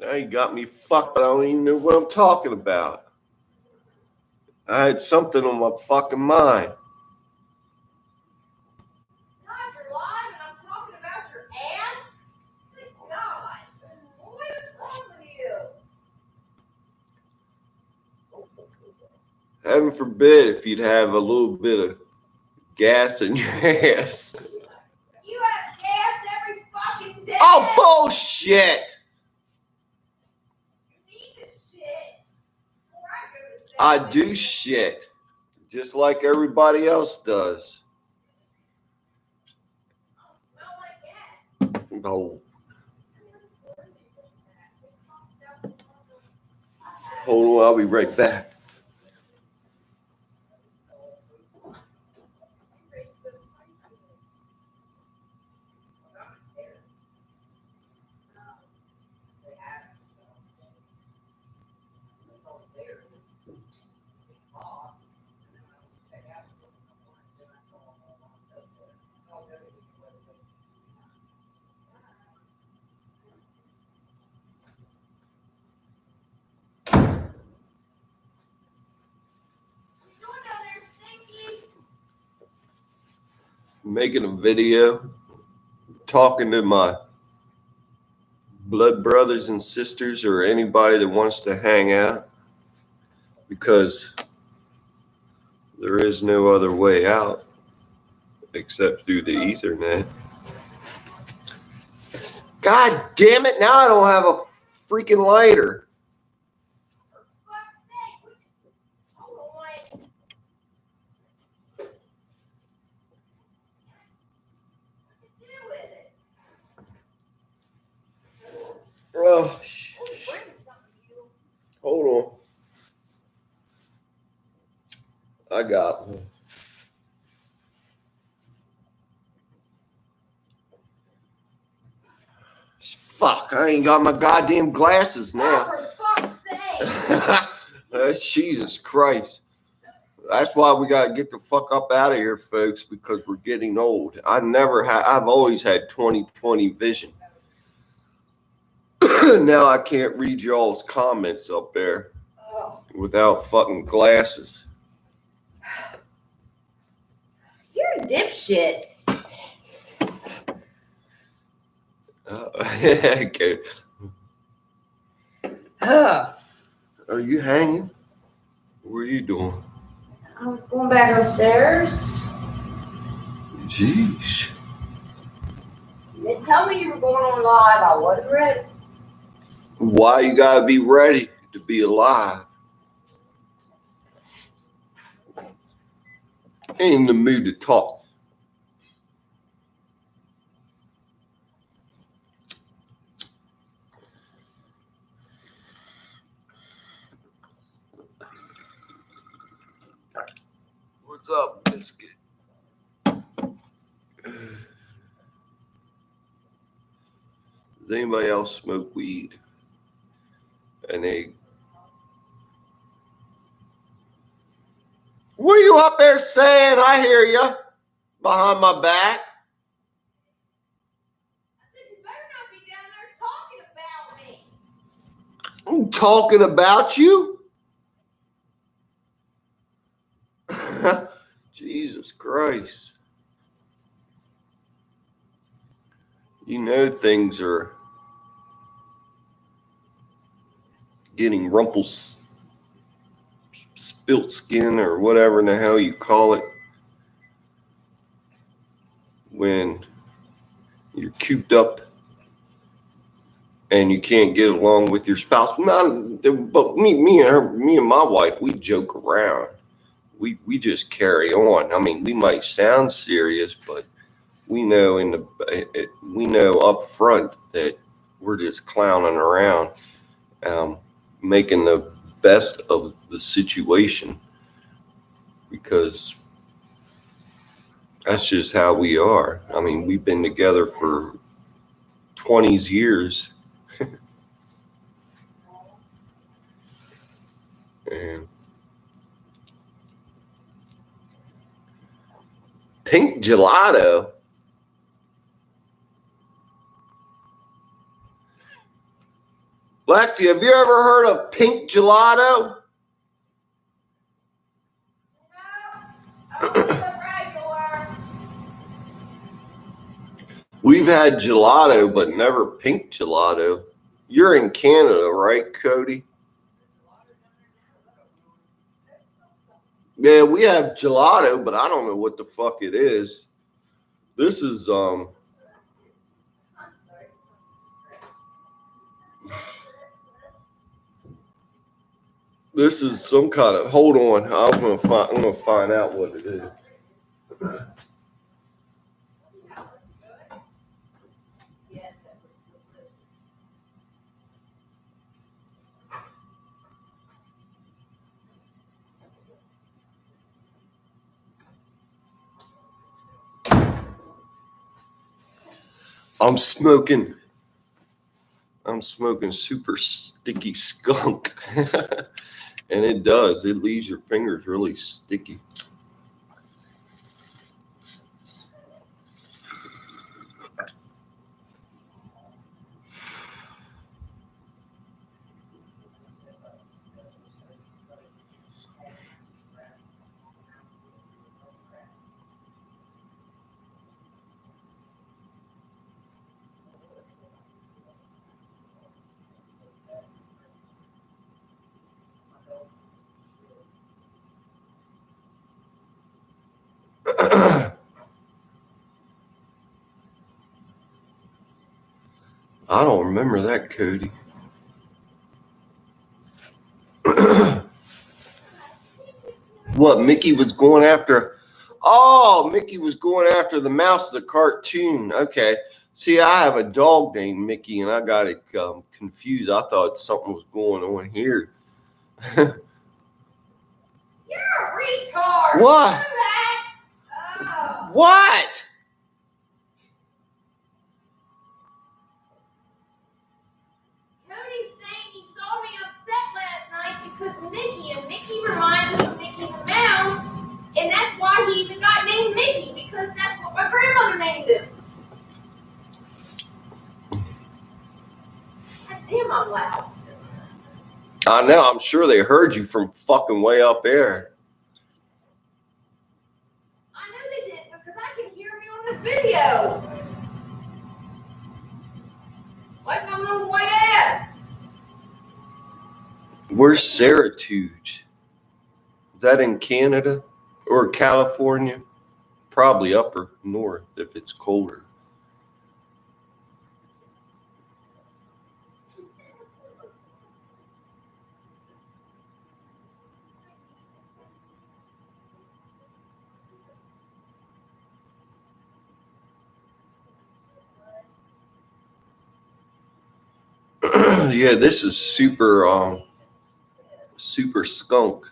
Now you got me fucked. I don't even know what I'm talking about. I had something on my fucking mind. God, you're live and I'm talking about your ass? Good gosh. What is wrong with you? Heaven forbid if you'd have a little bit of gas in your ass. You have gas every fucking day. Oh, bullshit. You need to shit. Before I go to bed. I do shit. Just like everybody else does. I'll smell like that. No. Hold on, I'll be right back. Making a video, talking to my blood brothers and sisters or anybody that wants to hang out, because there is no other way out except through the Ethernet. God damn it, now I don't have a freaking lighter. For fuck's sake. Hold on. What to do with it? Oh, Bring something to you. hold on. I got one. Fuck, I ain't got my goddamn glasses now. Oh, for fuck's sake. Jesus Christ. That's why we got to get the fuck up out of here, folks, because we're getting old. I've always had 20/20 vision. Now I can't read y'all's comments up there without fucking glasses. You're a dipshit. Okay. Are you hanging? What are you doing? I was going back upstairs. Jeez. You didn't tell me you were going on live. I wasn't ready. Why you gotta be ready to be alive? Ain't in the mood to talk. What's up, biscuit? Does anybody else smoke weed? And what are you up there saying? I hear you behind my back. I said you better not be down there talking about me. I'm talking about you. Jesus Christ. You know things are getting spilt skin or whatever in the hell you call it when you're cooped up and you can't get along with your spouse. But me and my wife, we joke around. We just carry on. I mean, we might sound serious, but we know up front that we're just clowning around, making the best of the situation, because that's just how we are. I mean, we've been together for 20 years. And pink gelato. Lacty, have you ever heard of pink gelato? We've had gelato, but never pink gelato. You're in Canada, right, Cody? Yeah, we have gelato, but I don't know what the fuck it is. This is this is some kind of. Hold on, I'm gonna find out what it is. I'm smoking super sticky skunk. And it does. It leaves your fingers really sticky. I don't remember that, Cody. What, Mickey was going after? Oh, Mickey was going after the mouse of the cartoon. Okay. See, I have a dog named Mickey, and I got it confused. I thought something was going on here. You're a retard. What? Oh. What? Cody's saying he saw me upset last night because Mickey reminds him of Mickey the Mouse, and that's why he even got named Mickey, because that's what my grandmother named him. God damn, I'm loud. I know. I'm sure they heard you from fucking way up there. I know they did because I can hear me on this video. Like my little white ass. Where's Saratuge? Is that in Canada or California? Probably upper north if it's colder. Yeah, this is super skunk.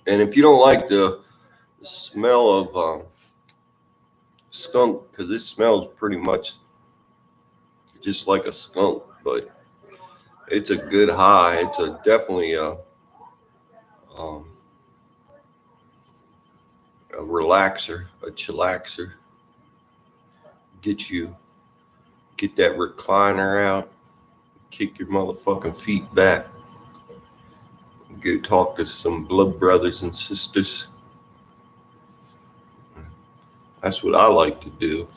And if you don't like the smell of skunk, because this smells pretty much just like a skunk, but it's a good high. It's definitely a relaxer, a chillaxer. Get that recliner out, kick your motherfucking feet back, go talk to some blood brothers and sisters. That's what I like to do.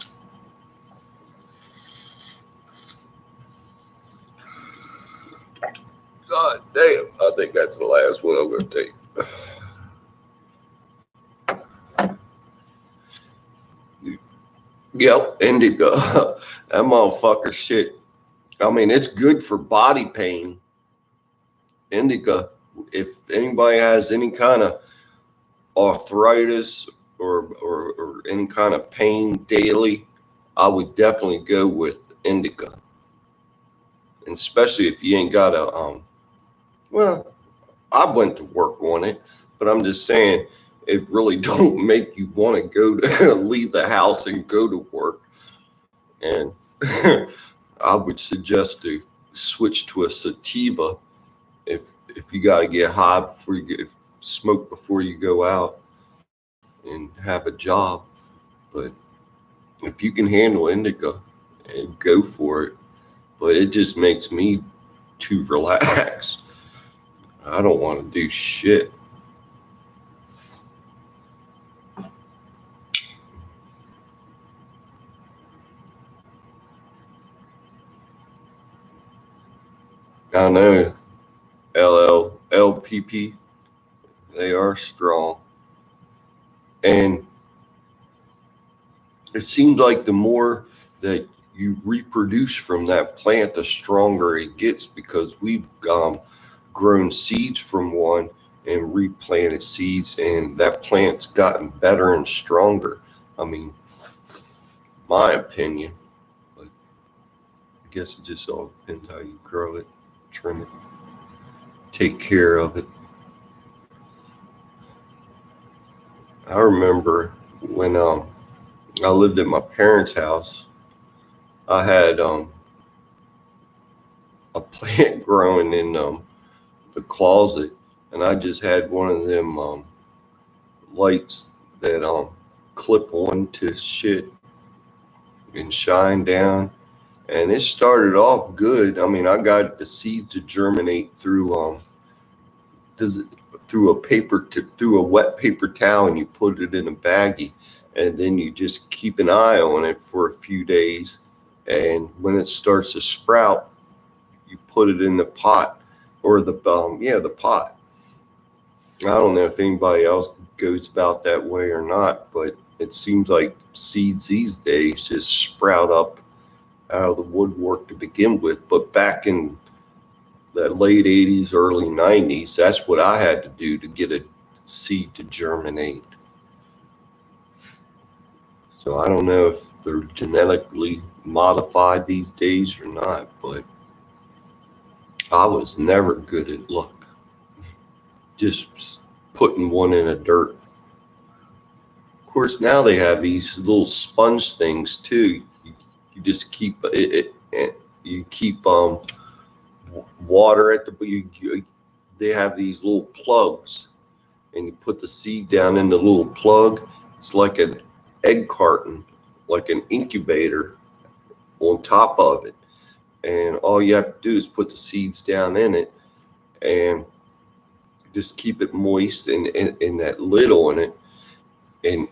God damn, I think that's the last one I'm going to take. Yep, indica. That motherfucker shit. I mean, it's good for body pain. Indica. If anybody has any kind of arthritis or any kind of pain daily, I would definitely go with indica. And especially if you ain't got a well, I went to work on it, but I'm just saying it really don't make you want to go to leave the house and go to work. And I would suggest to switch to a sativa if you got to get high before you get smoke before you go out and have a job. But if you can handle indica, and go for it. But it just makes me to relax. I don't want to do shit. I know. LPP, they are strong. And it seems like the more that you reproduce from that plant, the stronger it gets, because we've grown seeds from one and replanted seeds, and that plant's gotten better and stronger. I mean, my opinion, but I guess it just all depends how you grow it, trim it, take care of it. I remember when I lived at my parents' house, I had a plant growing in the closet, and I just had one of them lights that clip on to shit and shine down, and it started off good. I mean, I got the seeds to germinate through through a wet paper towel, and you put it in a baggie, and then you just keep an eye on it for a few days, and when it starts to sprout, you put it in the pot, or the pot. I don't know if anybody else goes about that way or not, but it seems like seeds these days just sprout up out of the woodwork to begin with. But back in the late 80s, early 90s, that's what I had to do to get a seed to germinate. So I don't know if they're genetically modified these days or not, but I was never good at luck. Just putting one in the dirt. Of course, now they have these little sponge things too. You just keep it. You keep water at they have these little plugs, and you put the seed down in the little plug. It's like an egg carton, like an incubator on top of it, and all you have to do is put the seeds down in it and just keep it moist and that lid on it. And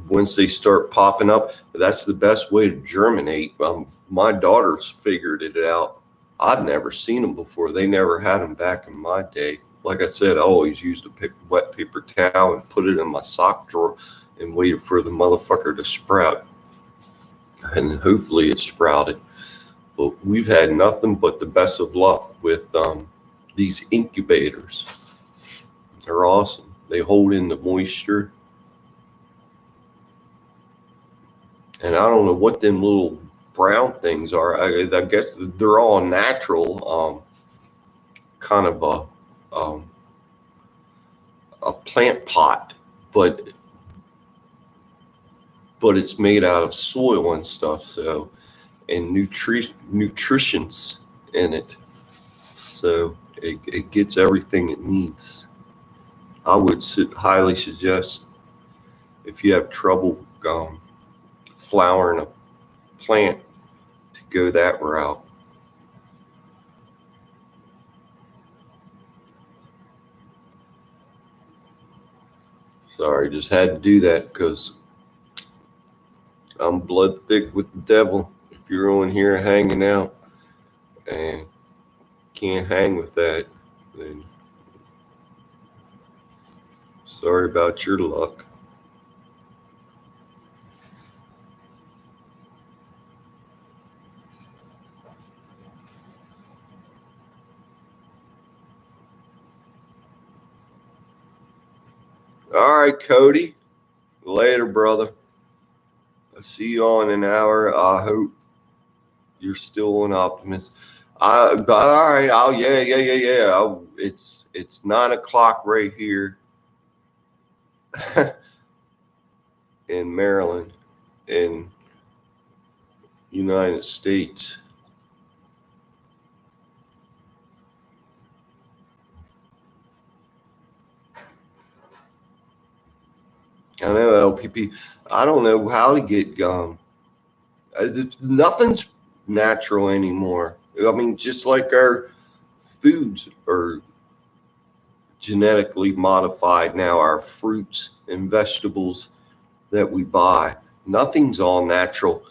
once they start popping up, that's the best way to germinate. My daughters figured it out. I'd never seen them before. They never had them back in my day. Like I said, I always used a wet paper towel and put it in my sock drawer and waited for the motherfucker to sprout. And hopefully it sprouted. But we've had nothing but the best of luck with these incubators. They're awesome. They hold in the moisture. And I don't know what them little brown things are. I guess they're all natural, kind of a plant pot, but it's made out of soil and stuff. So, and nutrition's in it. So it gets everything it needs. I would highly suggest, if you have trouble flowering a plant, to go that route. Sorry, just had to do that because I'm blood thick with the devil. If you're on here hanging out and can't hang with that, then sorry about your luck. All right, Cody. Later, brother. I'll see you on an hour. I hope you're still an optimist. All right. Yeah. It's 9:00 right here in Maryland, in United States. I know, LPP. I don't know how to get nothing's natural anymore. I mean, just like our foods are genetically modified now, our fruits and vegetables that we buy. Nothing's all natural.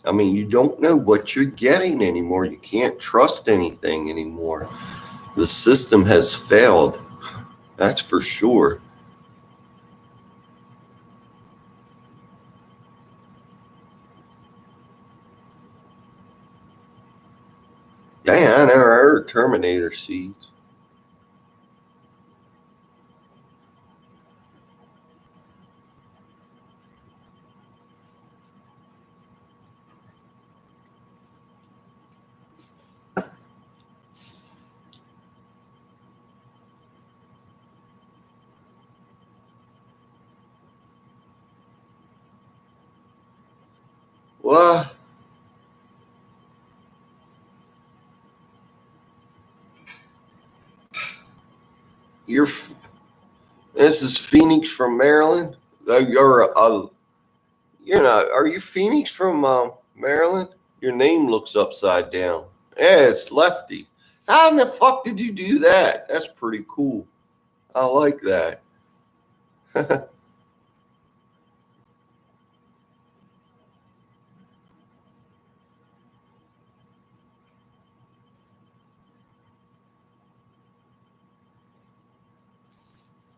I mean, you don't know what you're getting anymore. You can't trust anything anymore. The system has failed. That's for sure. Dang, I never heard Terminator seeds. Well, you're. This is Phoenix from Maryland. You're not. Are you Phoenix from Maryland? Your name looks upside down. Yeah, it's Lefty. How in the fuck did you do that? That's pretty cool. I like that.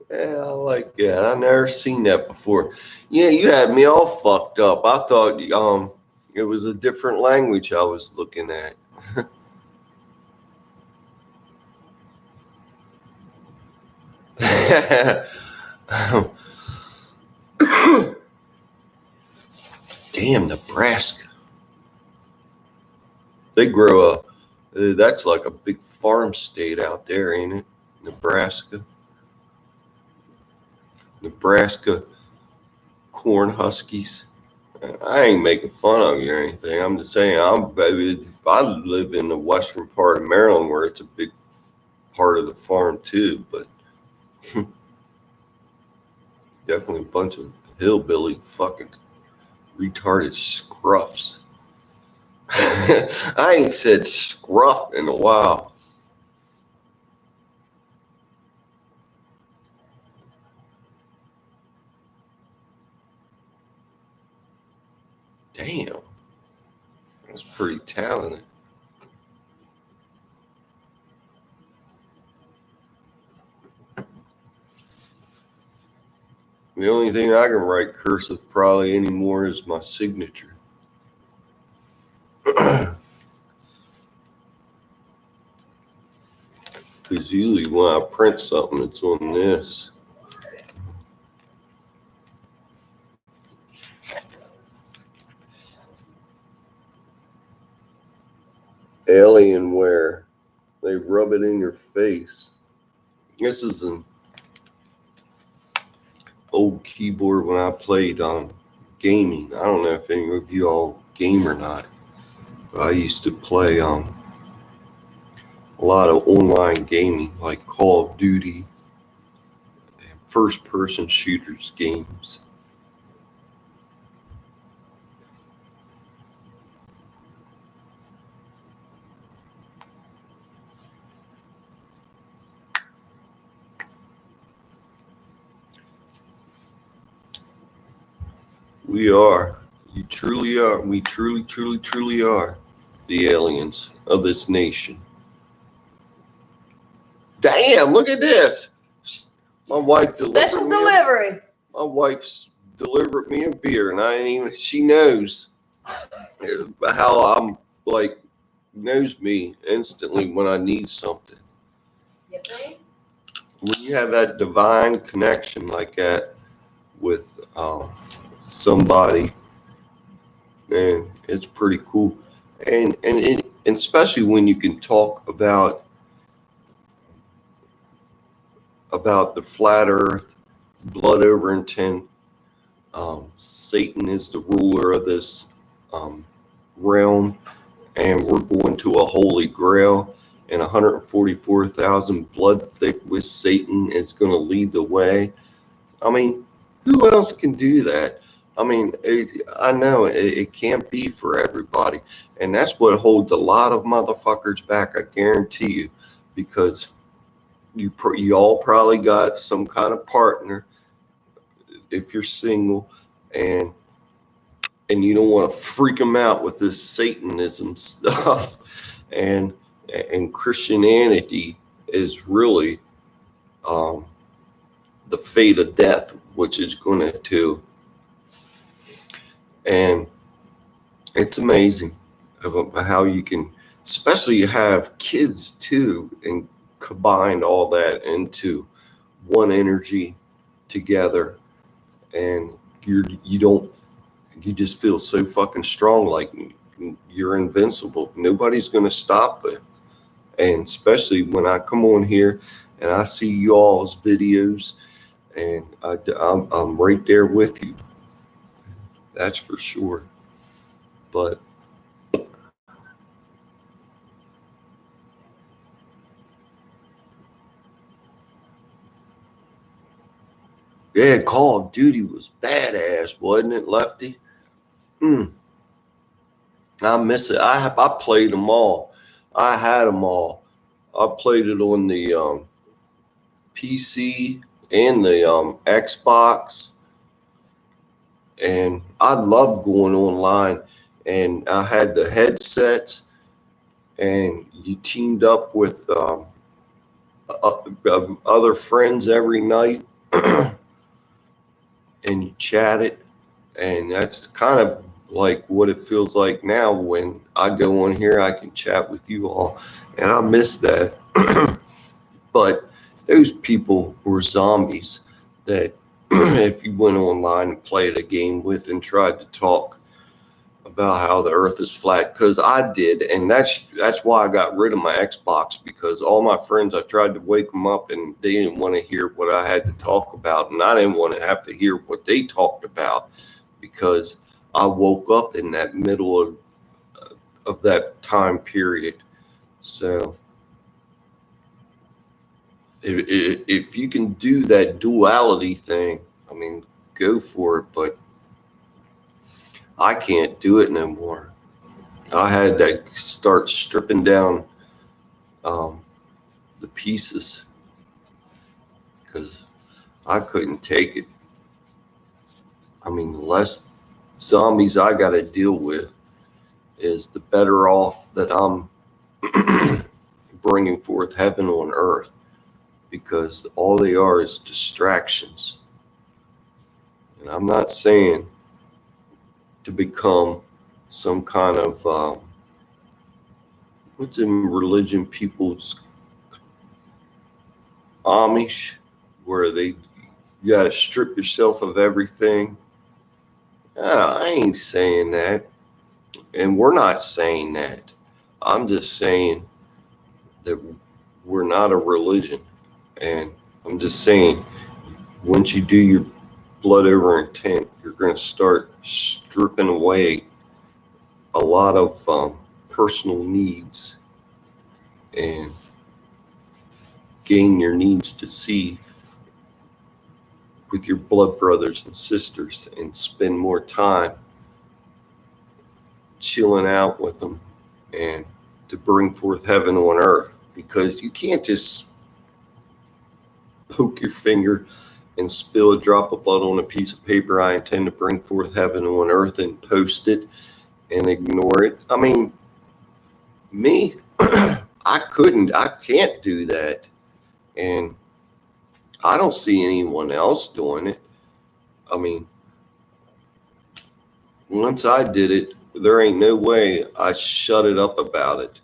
Yeah, I like that. I never seen that before. Yeah, you had me all fucked up. I thought it was a different language I was looking at. Damn, Nebraska. They grow up. That's like a big farm state out there, ain't it? Nebraska. Nebraska corn huskies. I ain't making fun of you or anything. I'm just saying I live in the western part of Maryland where it's a big part of the farm too, but definitely a bunch of hillbilly fucking retarded scruffs. I ain't said scruff in a while. Damn, that's pretty talented. The only thing I can write cursive probably anymore is my signature. Because usually when I print something, it's on this. Alienware. They rub it in your face. This is an old keyboard when I played gaming. I don't know if any of you all game or not, but I used to play a lot of online gaming like Call of Duty, first person shooters games. We are. You truly are. We truly, truly, truly are the aliens of this nation. Damn, look at this. My wife Special delivery. My wife's delivered me a beer, and I ain't even. She knows how I'm like knows me instantly when I need something. You think? When you have that divine connection like that with somebody, man, it's pretty cool. And especially when you can talk about the flat Earth, blood over intent. Satan is the ruler of this realm, and we're going to a holy grail. And 144,000 blood thick with Satan is going to lead the way. I mean, who else can do that? I mean, I know it can't be for everybody. And that's what holds a lot of motherfuckers back, I guarantee you. because you all probably got some kind of partner if you're single, and you don't want to freak them out with this Satanism stuff, and Christianity is really the fate of death, which is going to, and it's amazing how you can, especially you have kids too, and combine all that into one energy together, and you just feel so fucking strong, like you're invincible. Nobody's going to stop it. And especially when I come on here and I see y'all's videos, and I'm right there with you. That's for sure. But yeah, Call of Duty was badass, wasn't it, Lefty? I miss it. I played them all. I had them all. I played it on the PC and the Xbox, and I loved going online. And I had the headsets, and you teamed up with other friends every night, and you chatted, and that's kind of like what it feels like now. When I go on here, I can chat with you all, and I miss that. But those people were zombies that if you went online and played a game with and tried to talk about how the earth is flat, because I did, and that's why I got rid of my Xbox, because all my friends, I tried to wake them up and they didn't want to hear what I had to talk about, and I didn't want to have to hear what they talked about, because I woke up in that middle of that time period. So if you can do that duality thing, I mean, go for it, but I can't do it no more. I had to start stripping down the pieces, because I couldn't take it. I mean, the less zombies I got to deal with is the better off that I'm bringing forth heaven on earth, because all they are is distractions. And I'm not saying to become some kind of what's in religion, people's Amish, where you got to strip yourself of everything. I ain't saying that, and we're not saying that. I'm just saying that we're not a religion, and I'm just saying once you do your blood over intent, you're going to start stripping away a lot of personal needs and gain your needs to see with your blood brothers and sisters, and spend more time chilling out with them, and to bring forth heaven on earth, because you can't just poke your finger and spill a drop of blood on a piece of paper. I intend to bring forth heaven on earth, and post it and ignore it. I mean, me, I can't do that. And I don't see anyone else doing it. I mean, once I did it, there ain't no way I shut it up about it.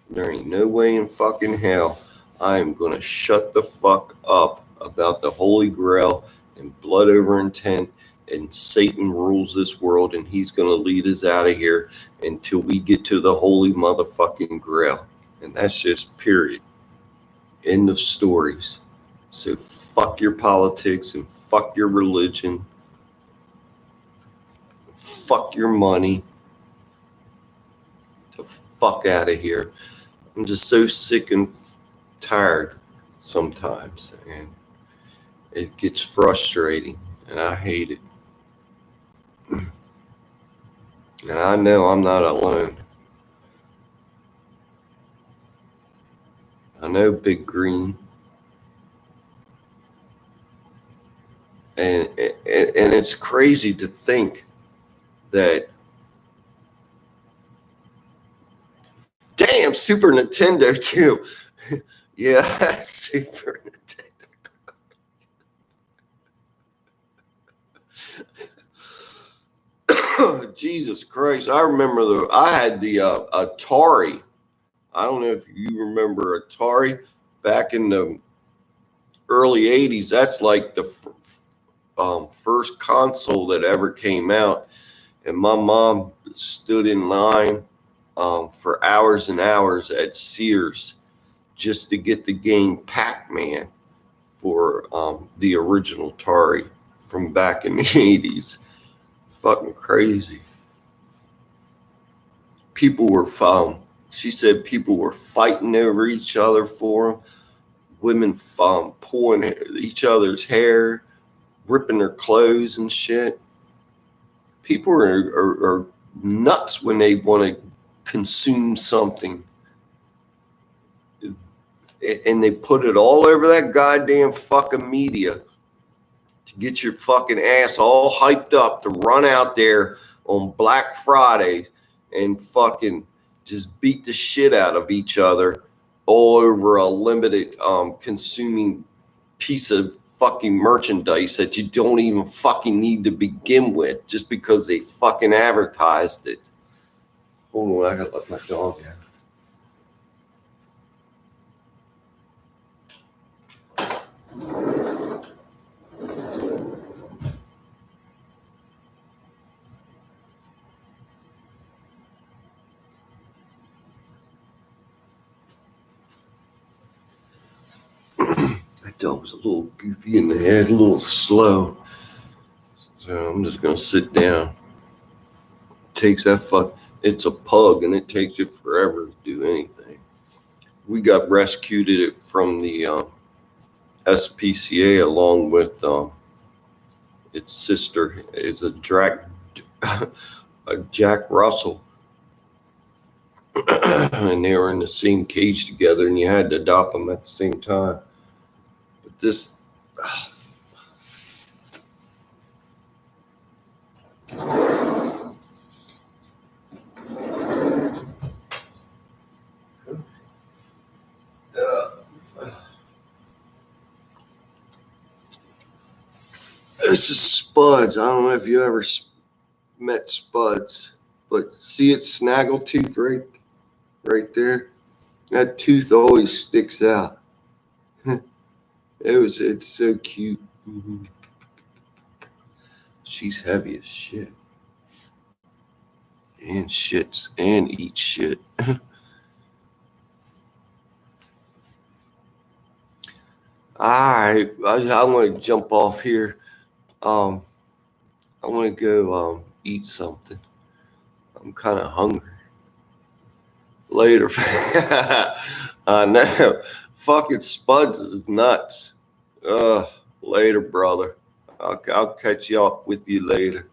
There ain't no way in fucking hell I am going to shut the fuck up about the Holy Grail and blood over intent, and Satan rules this world, and he's going to lead us out of here until we get to the Holy motherfucking Grail. And that's just period. End of stories. So fuck your politics, and fuck your religion. Fuck your money. The fuck out of here. I'm just so sick and tired sometimes, and it gets frustrating, and I hate it. And I know I'm not alone. I know Big Green. And it's crazy to think that, damn, Super Nintendo too. Yeah, Super Nintendo. Jesus Christ. I remember I had the Atari. I don't know if you remember Atari back in the early 80s. That's like the first console that ever came out. And my mom stood in line for hours and hours at Sears just to get the game Pac-Man for the original Atari from back in the 80s. Fucking crazy. People were she said people were fighting over each other for them. Women pulling each other's hair, ripping their clothes and shit. People are nuts when they want to consume something. And they put it all over that goddamn fucking media to get your fucking ass all hyped up to run out there on Black Friday and fucking just beat the shit out of each other all over a limited consuming piece of fucking merchandise that you don't even fucking need to begin with just because they fucking advertised it. Hold on, I gotta let my dog out. That dog was a little goofy in the head, a little slow. So I'm just gonna sit down. Takes that it's a pug and it takes it forever to do anything. We got rescued it from the SPCA along with its sister is a Jack Russell. And they were in the same cage together and you had to adopt them at the same time. But this this is Spuds. I don't know if you ever met Spuds, but see its snaggletooth right there? That tooth always sticks out. It's so cute. Mm-hmm. She's heavy as shit. And shits and eats shit. Alright, I want to jump off here. I want to go eat something. I'm kind of hungry. Later. I know. Fucking Spuds is nuts. Later, brother. I'll catch you up with you later.